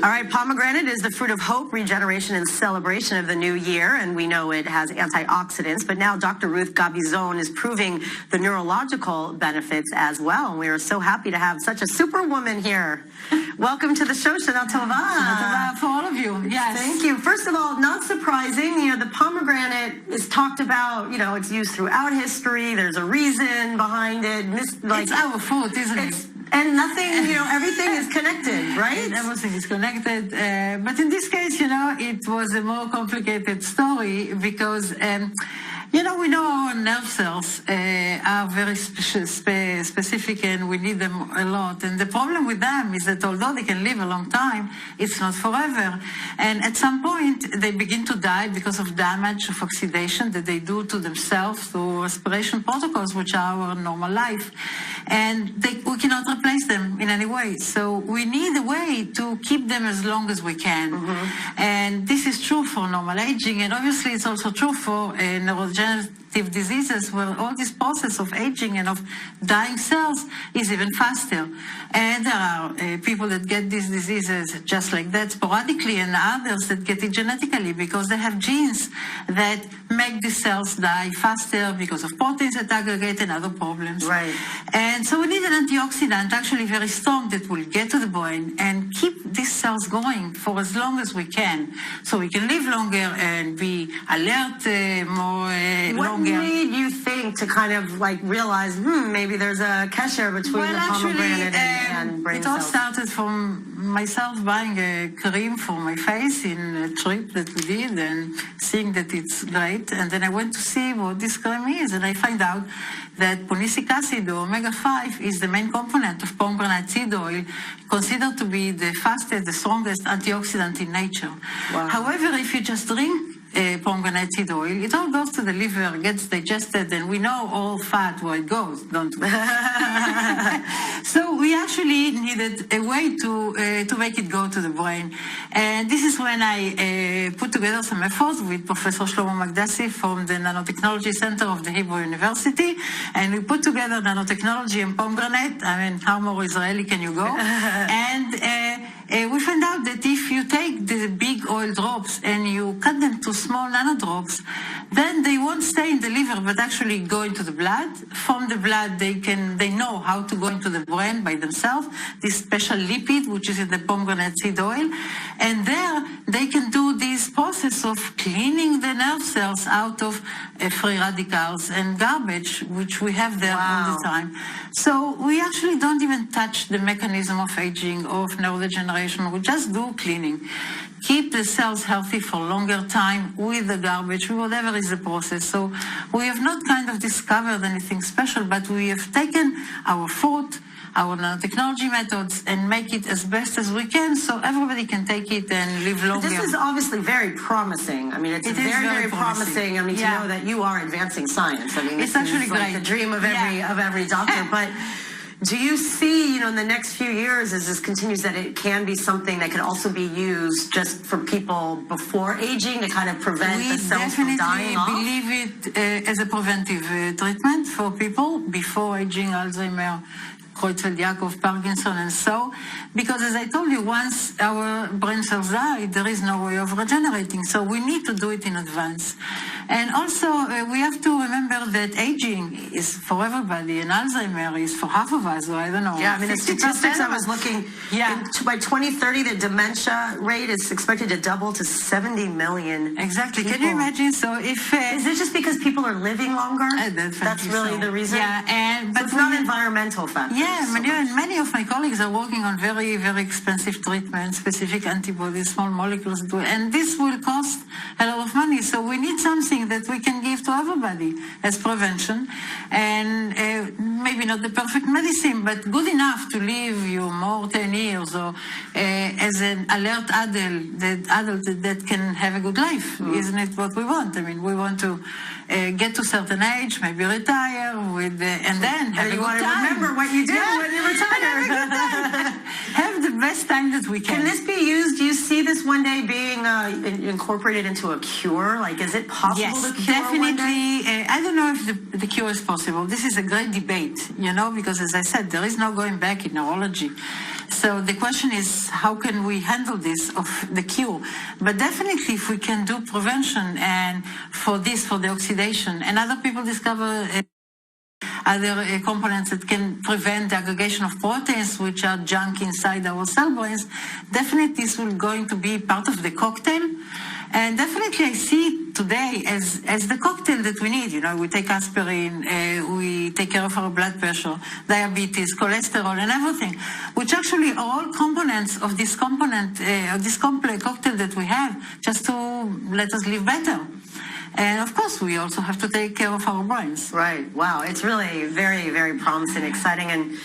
All right, pomegranate is the fruit of hope, regeneration, and celebration of the new year, and we know it has antioxidants, but now Dr. Ruth Gabizon is proving the neurological benefits as well, and we are so happy to have such a superwoman here. Welcome to the show, Shana Tova. Shana Tova for all of you, yes. Thank you. First of all, not surprising, the pomegranate is talked about, it's used throughout history, there's a reason behind it. It's our fruit, isn't it? And nothing, everything is connected, right? Everything is connected. But in this case, it was a more complicated story because, we know our nerve cells are very specific and we need them a lot. And the problem with them is that although they can live a long time, it's not forever. And at some point, they begin to die because of damage, of oxidation that they do to themselves through respiration protocols, which are our normal life. And we cannot replace them in any way. So we need a way to keep them as long as we can. Mm-hmm. And this is true for normal aging, and obviously it's also true for neurodegenerative diseases, where all this process of aging and of dying cells is even faster. And there are people that get these diseases just like that sporadically, and others that get it genetically because they have genes that make the cells die faster because of proteins that aggregate and other problems. Right. And so we need an antioxidant, actually very strong, that will get to the brain and keep these cells going for as long as we can, so we can live longer and be alert What made you think to kind of realize, maybe there's a kesher between the pomegranate and brain cells? It all started from myself buying a cream for my face in a trip that we did and seeing that it's great. And then I went to see what this cream is, and I find out that polynicic acid, or omega-5, is the main component of pomegranate seed oil, considered to be the fastest, the strongest antioxidant in nature. Wow. However, if you just drink pomegranate seed oil, it all goes to the liver, gets digested, and we know all fat where it goes, don't we? So we actually needed a way to make it go to the brain. And this is when I put together some efforts with Professor Shlomo Magdassi from the Nanotechnology Center of the Hebrew University, and we put together nanotechnology and pomegranate. I mean, how more Israeli can you go? And we found out that if you take the big oil drops and you cut them to small nanodrops, then they won't stay in the liver but actually go into the blood. From the blood, they know how to go into the brain by themselves, this special lipid which is in the pomegranate seed oil. And there they can do this process of cleaning the nerve cells out of free radicals and garbage, which we have there all the time. So we actually don't even touch the mechanism of aging, of neurodegeneration. We just do cleaning. Keep the cells healthy for longer time with the garbage, whatever is the process. So we have not kind of discovered anything special, but we have taken our fruit, our nanotechnology methods, and make it as best as we can so everybody can take it and live longer. This is obviously very promising. I mean, it's very promising. I mean, to know that you are advancing science. I mean, it's actually like the dream of every doctor. But do you see, in the next few years, as this continues, that it can be something that can also be used just for people before aging to kind of prevent the cells from dying off? We definitely believe it as a preventive treatment for people before aging, Alzheimer, Creutzfeldt-Jakob, Parkinson, and so, because as I told you, once our brain cells die, there is no way of regenerating, so we need to do it in advance. And also, we have to remember that aging is for everybody, and Alzheimer is for half of us, or I don't know. Yeah, I mean, the statistics I was looking, by 2030, the dementia rate is expected to double to 70 million Exactly. people. Can you imagine? So if... is it just because people are living longer? That's really the reason? Yeah, but it's not environmental factors. Yeah, many of my colleagues are working on very, very expensive treatments, specific antibodies, small molecules, and this will cost a lot of money. So we need something that we can give to everybody as prevention, and maybe not the perfect medicine, but good enough to live you more 10 years, or as an alert adult that can have a good life. Isn't it what we want? I mean, we want to get to a certain age, maybe retire, and then have a good time. Remember what you did when you retire. Have the best best time that we can. Can this be used? Do you see this one day being incorporated into a cure? Like, is it possible to cure definitely. one day? I don't know if the cure is possible. This is a great debate, because as I said, there is no going back in neurology. So the question is, how can we handle this of the cure? But definitely, if we can do prevention and for the oxidation, and other people discover other components that can prevent the aggregation of proteins, which are junk inside our cell brains, definitely this will going to be part of the cocktail. And definitely I see today as the cocktail that we need. We take aspirin, we take care of our blood pressure, diabetes, cholesterol, and everything, which actually are all components of this complex cocktail that we have just to let us live better. And of course, we also have to take care of our brains. Right. Wow. It's really very, very promising, exciting, and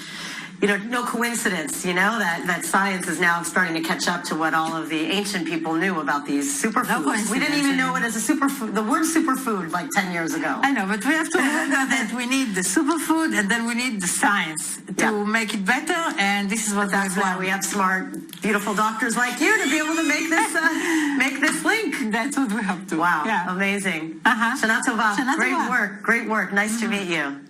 no coincidence, that science is now starting to catch up to what all of the ancient people knew about these superfoods. We didn't even know it as a superfood, the word superfood, like 10 years ago. I know, but we have to remember that we need the superfood and then we need the science to make it better, and this is what that's why we have smart, beautiful doctors like you to be able to make this link. That's what we have to. Wow. Yeah. Amazing. Shana Tova. Great work. Nice to meet you.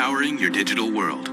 Powering your digital world.